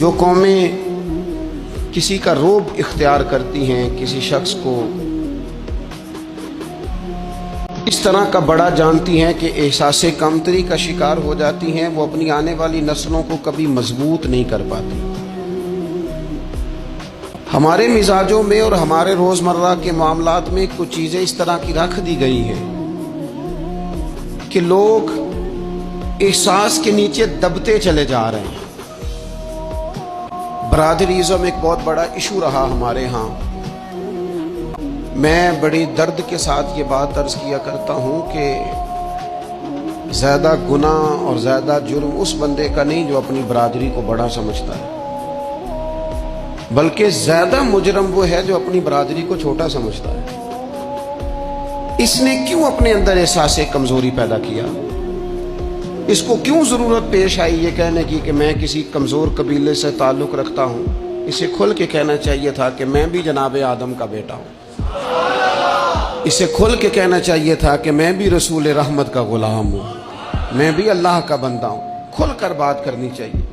جو قومیں کسی کا روب اختیار کرتی ہیں، کسی شخص کو اس طرح کا بڑا جانتی ہیں کہ احساس کمتری کا شکار ہو جاتی ہیں، وہ اپنی آنے والی نسلوں کو کبھی مضبوط نہیں کر پاتی۔ ہمارے مزاجوں میں اور ہمارے روزمرہ کے معاملات میں کچھ چیزیں اس طرح کی رکھ دی گئی ہیں کہ لوگ احساس کے نیچے دبتے چلے جا رہے ہیں۔ برادریزم ایک بہت بڑا ایشو رہا ہمارے ہاں۔ میں بڑی درد کے ساتھ یہ بات عرض کیا کرتا ہوں کہ زیادہ گناہ اور زیادہ جرم اس بندے کا نہیں جو اپنی برادری کو بڑا سمجھتا ہے، بلکہ زیادہ مجرم وہ ہے جو اپنی برادری کو چھوٹا سمجھتا ہے۔ اس نے کیوں اپنے اندر احساس کمزوری پیدا کیا؟ اس کو کیوں ضرورت پیش آئی یہ کہنے کی کہ میں کسی کمزور قبیلے سے تعلق رکھتا ہوں؟ اسے کھل کے کہنا چاہیے تھا کہ میں بھی جناب آدم کا بیٹا ہوں۔ اسے کھل کے کہنا چاہیے تھا کہ میں بھی رسول رحمت کا غلام ہوں، میں بھی اللہ کا بندہ ہوں۔ کھل کر بات کرنی چاہیے۔